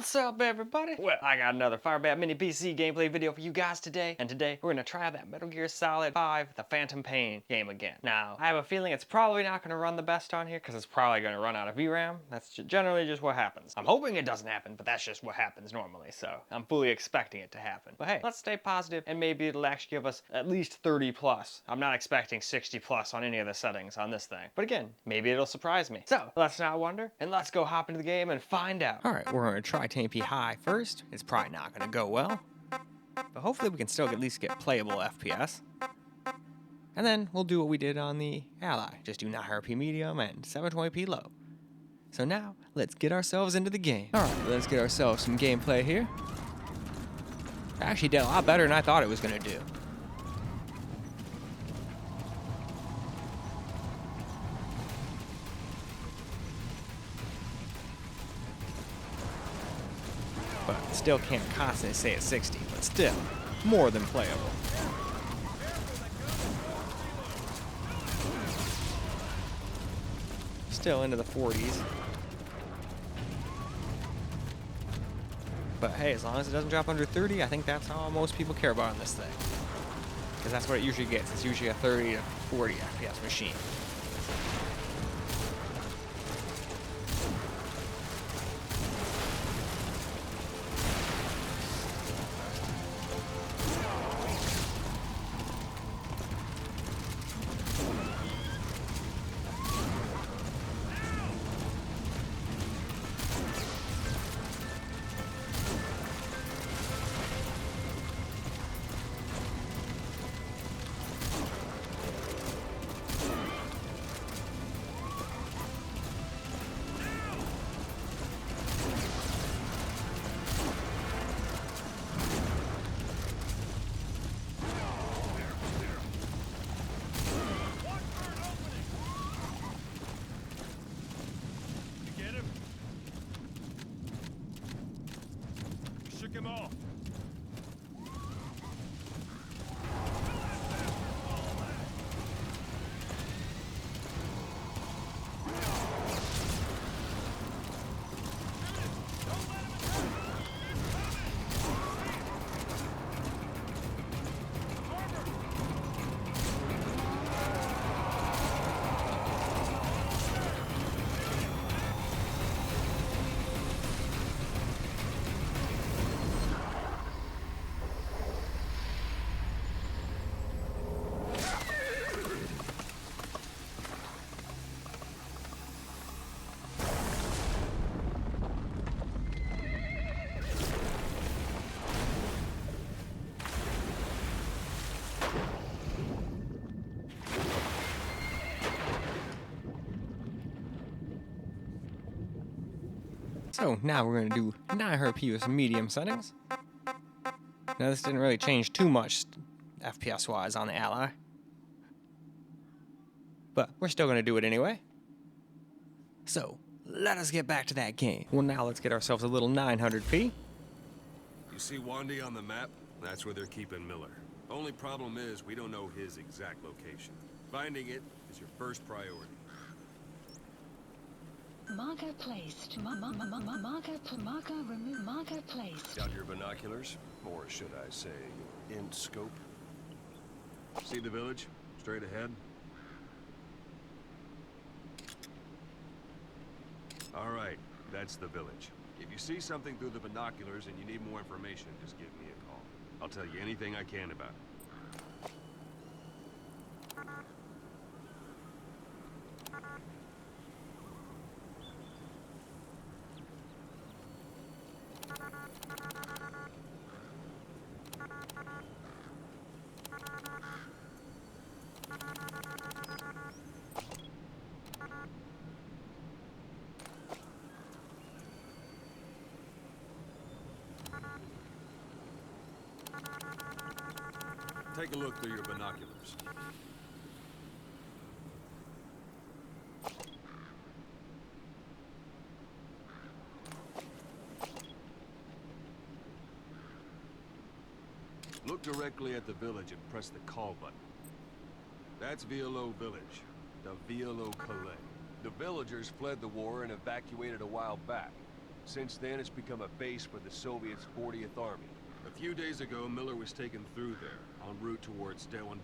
What's up, everybody? Well, I got another FIREBAT mini PC gameplay video for you guys today, and today we're gonna try that Metal Gear Solid 5 The Phantom Pain game again. Now, I have a feeling it's probably not gonna run the best on here because it's probably gonna run out of VRAM. That's generally just what happens. I'm hoping it doesn't happen, but that's just what happens normally, so I'm fully expecting it to happen. But hey, let's stay positive, and maybe it'll actually give us at least 30 plus. I'm not expecting 60 plus on any of the settings on this thing. But again, maybe it'll surprise me. So, let's not wonder, and let's go hop into the game and find out. Alright, we're gonna try 1080p high first. It's probably not gonna go well, but hopefully we can still at least get playable FPS. And then we'll do what we did on the Ally. Just do 900p medium and 720p low. So now, let's get ourselves into the game. Alright, let's get ourselves some gameplay here. It actually did a lot better than I thought it was gonna do. But still can't constantly stay at 60, but still, more than playable. Still into the 40s. But hey, as long as it doesn't drop under 30, I think that's all most people care about on this thing. Because that's what it usually gets. It's usually a 30 to 40 FPS machine. Shook him off. So now we're going to do 900p with some medium settings. Now this didn't really change too much FPS wise on the Ally, but we're still going to do it anyway. So let us get back to that game. Well, now let's get ourselves a little 900p. You see Wandy on the map? That's where they're keeping Miller. Only problem is we don't know his exact location. Finding it is your first priority. Marker placed. Marker removed. Marker placed. Got your binoculars? Or should I say, in scope? See the village? Straight ahead? Alright, that's the village. If you see something through the binoculars and you need more information, just give me a call. I'll tell you anything I can about it. Take a look through your binoculars. Look directly at the village and press the call button. That's Violo Village, the Violo Calais. The villagers fled the war and evacuated a while back. Since then, it's become a base for the Soviets' 40th Army. A few days ago, Miller was taken through there, en route towards Dehar.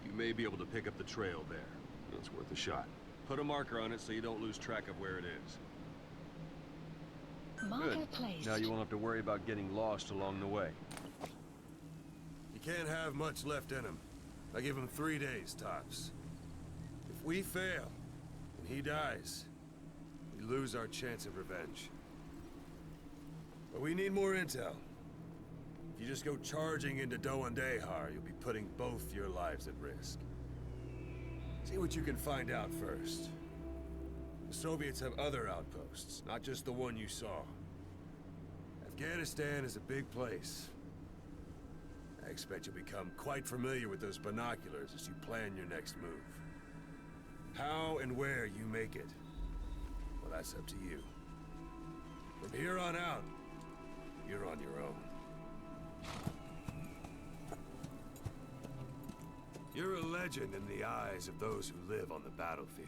You may be able to pick up the trail there. It's worth a shot. Put a marker on it so you don't lose track of where it is. Marker Good. placed. Now you won't have to worry about getting lost along the way. You can't have much left in him. I give him 3 days, tops. If we fail, and he dies, we lose our chance of revenge. But we need more intel. If you just go charging into Dehar, you'll be putting both your lives at risk. See what you can find out first. The Soviets have other outposts, not just the one you saw. Afghanistan is a big place. I expect you'll become quite familiar with those binoculars as you plan your next move. How and where you make it, well, that's up to you. From here on out, you're on your own. You're a legend in the eyes of those who live on the battlefield.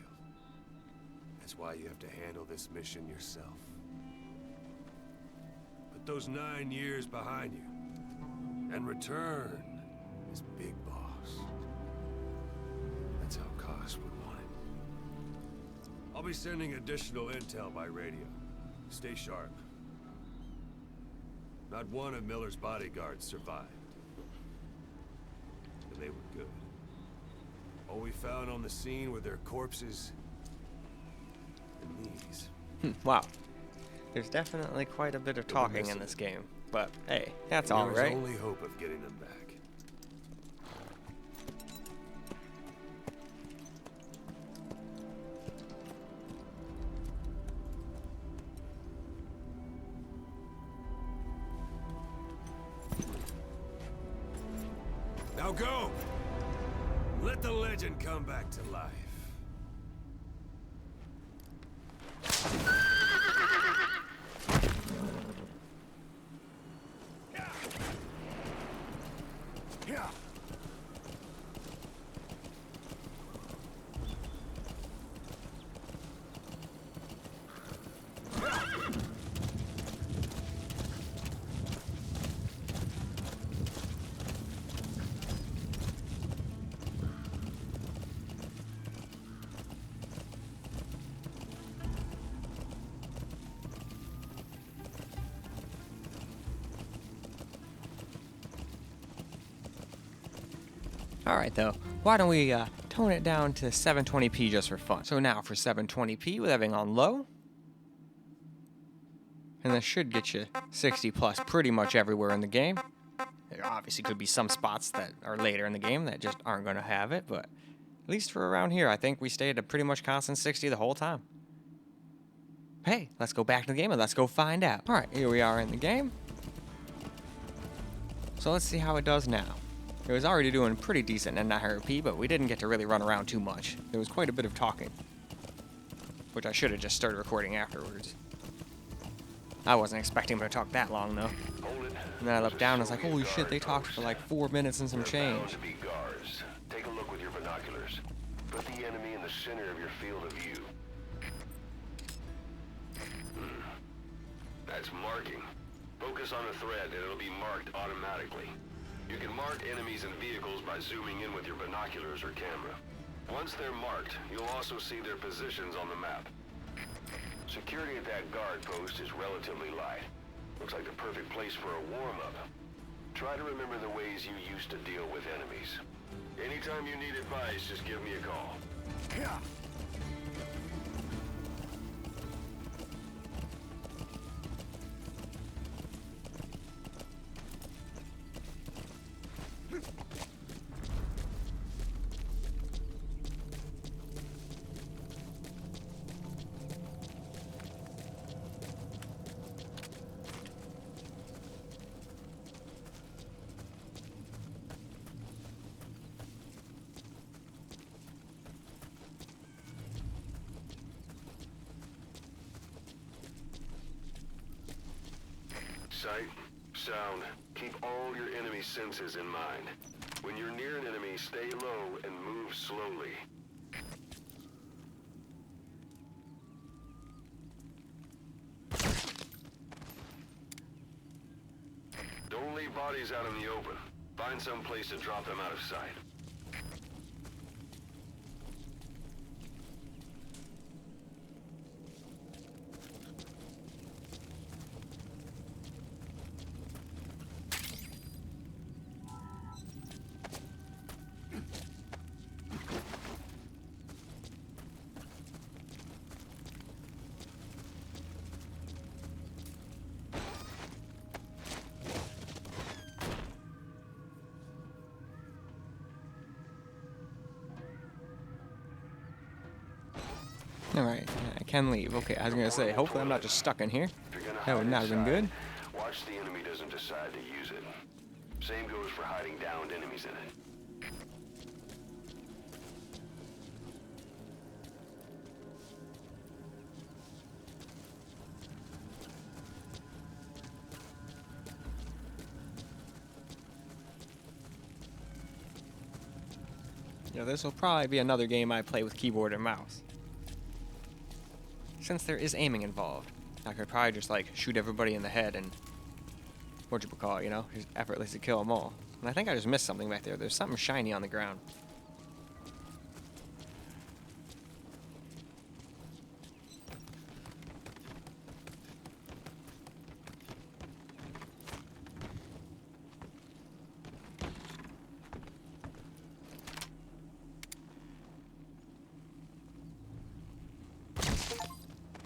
That's why you have to handle this mission yourself. Put those 9 years behind you, and return as Big Boss. That's how Koss would want it. I'll be sending additional intel by radio. Stay sharp. Not one of Miller's bodyguards survived. And they were good. All we found on the scene were their corpses and these. Wow. There's definitely quite a bit of talking in this game. But hey, that's all right. There's only hope of getting them back. Now go! Let the legend come back to life. Alright though, why don't we tone it down to 720p just for fun. So now for 720p with everything on low. And this should get you 60 plus pretty much everywhere in the game. There obviously could be some spots that are later in the game that just aren't going to have it, but at least for around here, I think we stayed at pretty much constant 60 the whole time. Hey, let's go back to the game and let's go find out. Alright, here we are in the game. So let's see how it does now. It was already doing pretty decent in NIRP, but we didn't get to really run around too much. There was quite a bit of talking, which I should have just started recording afterwards. I wasn't expecting them to talk that long, though. And then I looked down and was like, holy shit, they talked for like 4 minutes and some change. Take a look with your binoculars. Put the enemy in the center of your field of view. That's marking. Focus on the thread and it'll be marked automatically. You can mark enemies and vehicles by zooming in with your binoculars or camera. Once they're marked, you'll also see their positions on the map. Security at that guard post is relatively light. Looks like the perfect place for a warm-up. Try to remember the ways you used to deal with enemies. Anytime you need advice, just give me a call. Yeah. Sight, sound, keep all your enemy senses in mind. When you're near an enemy, stay low and move slowly. Don't leave bodies out in the open. Find some place to drop them out of sight. Alright, I can leave. Okay, I was gonna say, hopefully I'm not just stuck in here. That would not have been good. Watch the enemy doesn't decide to use it. Same goes for hiding downed enemies in it. You know, this will probably be another game I play with keyboard and mouse. Since there is aiming involved, I could probably just like shoot everybody in the head and whatchamacallit, you know, just effortlessly kill them all. And I think I just missed something back there. There's something shiny on the ground.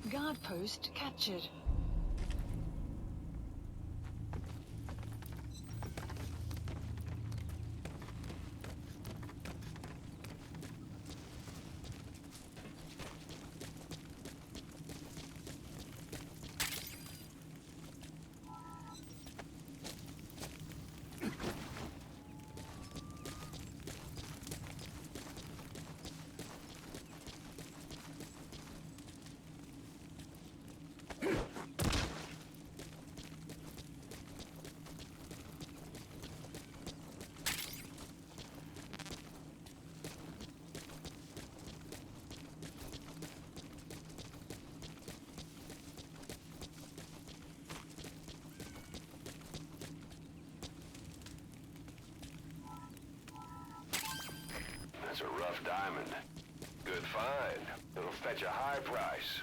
Guard post captured. That's a rough diamond. Good find. It'll fetch a high price.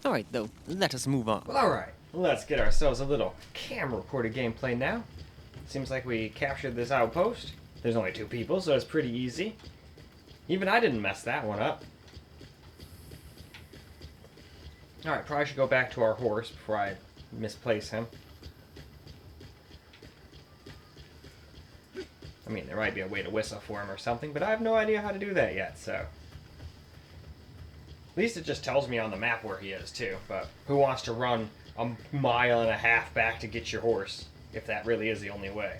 Alright, though, let us move on. Well, alright, let's get ourselves a little camera-recorded gameplay now. Seems like we captured this outpost. There's only 2 people, so it's pretty easy. Even I didn't mess that one up. Alright, probably should go back to our horse before I misplace him. I mean, there might be a way to whistle for him or something, but I have no idea how to do that yet, so... At least it just tells me on the map where he is, too, but who wants to run a mile and a half back to get your horse, if that really is the only way?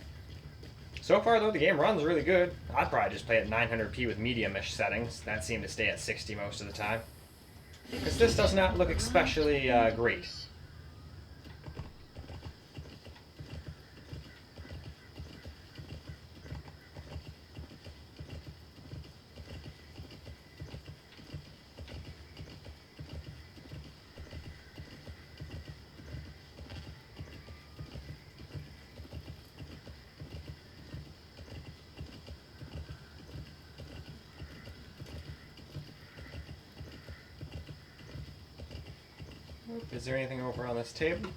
So far, though, the game runs really good. I'd probably just play at 900p with medium-ish settings. That seemed to stay at 60 most of the time. Because this does not look especially great. Is there anything over on this table?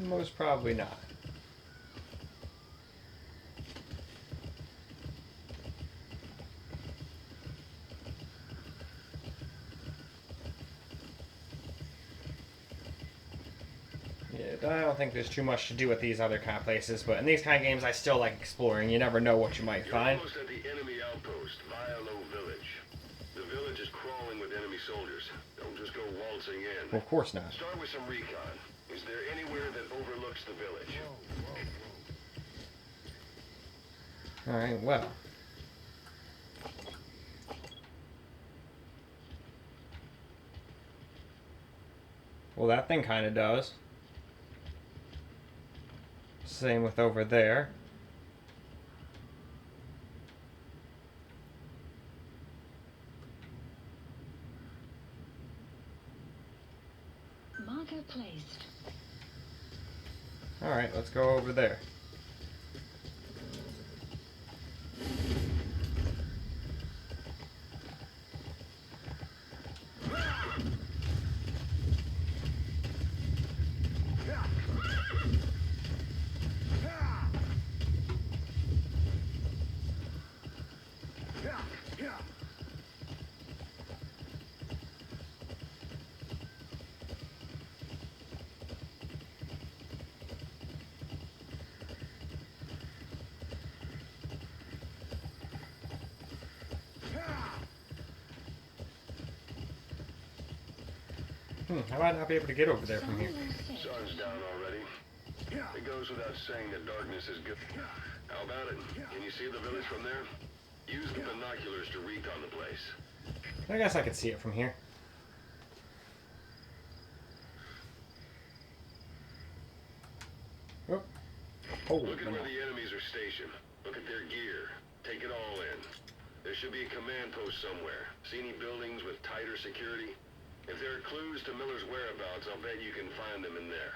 Most probably not. I don't think there's too much to do with these other kind of places, but in these kind of games I still like exploring. You never know what you might find. You're almost at the enemy outpost, Vialo Village. The village is crawling with enemy soldiers. Don't just go waltzing in. Well, of course not. Start with some recon. Is there anywhere that overlooks the village? Alright, well. Well, that thing kind of does. Same with over there. Marker placed. Alright, let's go over there. I might not be able to get over there from here. Sun's down already. It goes without saying that darkness is good. How about it? Can you see the village from there? Use the binoculars to recon the place. I guess I could see it from here. Oh. Look at where the enemies are stationed. Look at their gear. Take it all in. There should be a command post somewhere. See any buildings with tighter security? If there are clues to Miller's whereabouts, I'll bet you can find them in there.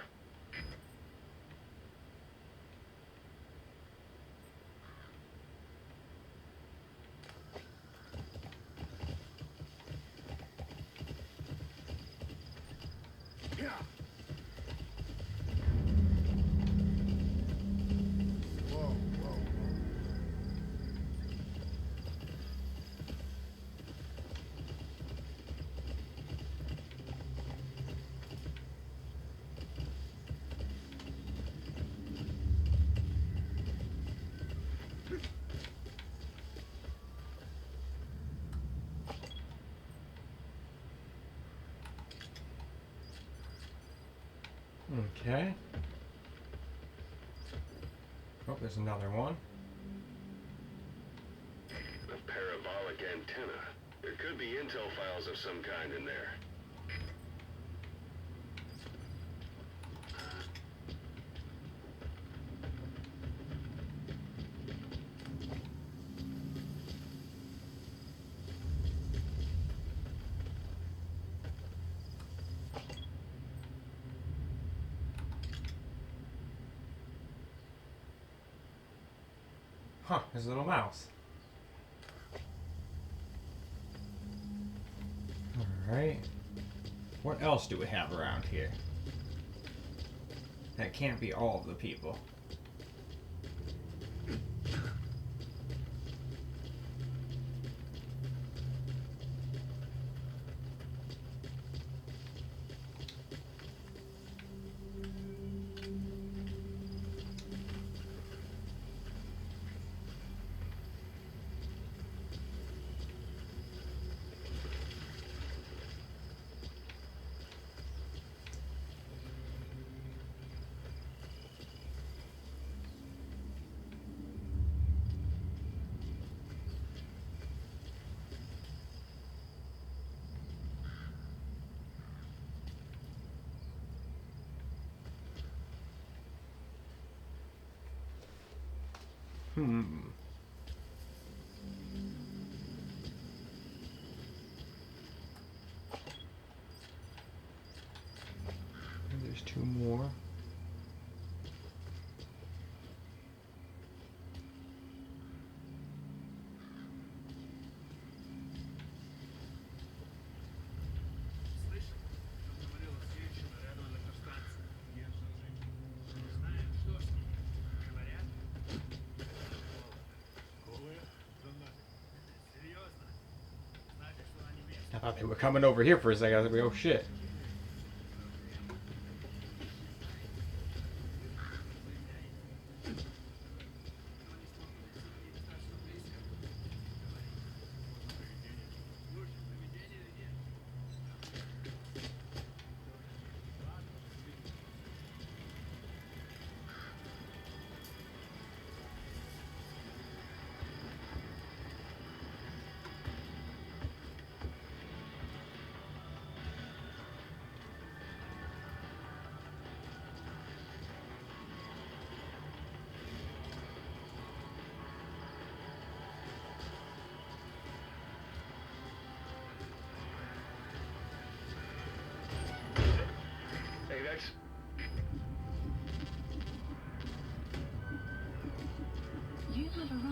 Okay. Oh, there's another one. A parabolic antenna. There could be intel files of some kind in there. Huh, there's a little mouse. Alright. What else do we have around here? That can't be all of the people. There's two more. I thought they were coming over here for a second. I was like, oh shit.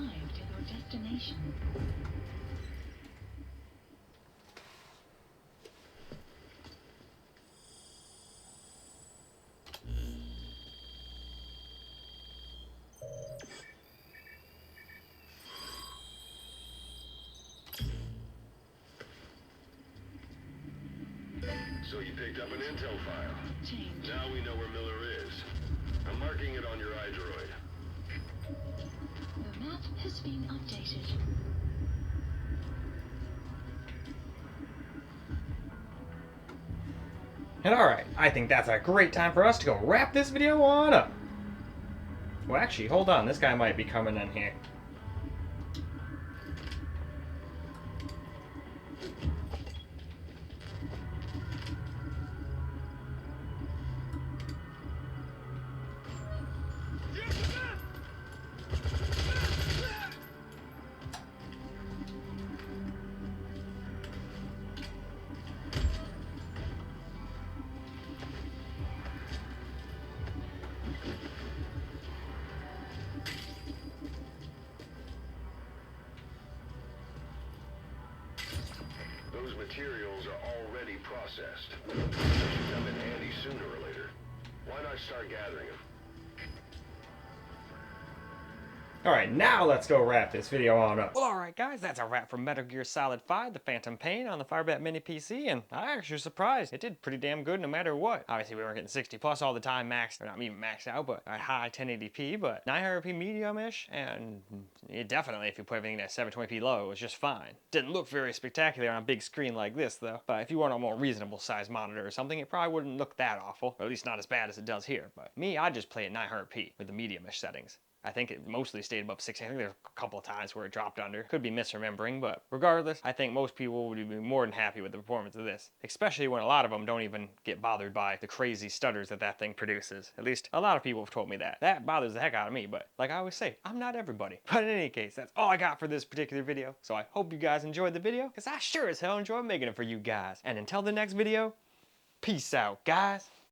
arrived at your destination. So you picked up an intel file. Change. Now we know where Miller is. I'm marking it on your iDroid. The map has been updated. And alright, I think that's a great time for us to go wrap this video on up. Well, actually, hold on. This guy might be coming in here. Those materials are already processed. They should come in handy sooner or later. Why not start gathering them? Alright, now let's go wrap this video on up. Well, alright guys, that's a wrap for Metal Gear Solid 5, The Phantom Pain on the FIREBAT Mini PC, and I actually was surprised. It did pretty damn good no matter what. Obviously, we weren't getting 60 plus all the time maxed, or not even maxed out, but a high 1080p, but 900p medium-ish, and it definitely, if you put everything at 720p low, it was just fine. Didn't look very spectacular on a big screen like this, though, but if you want a more reasonable size monitor or something, it probably wouldn't look that awful, or at least not as bad as it does here, but me, I just play at 900p with the medium-ish settings. I think it mostly stayed above 60. I think there's a couple of times where it dropped under. Could be misremembering, but regardless, I think most people would be more than happy with the performance of this. Especially when a lot of them don't even get bothered by the crazy stutters that thing produces. At least, a lot of people have told me that. That bothers the heck out of me, but like I always say, I'm not everybody. But in any case, that's all I got for this particular video. So I hope you guys enjoyed the video, because I sure as hell enjoyed making it for you guys. And until the next video, peace out, guys.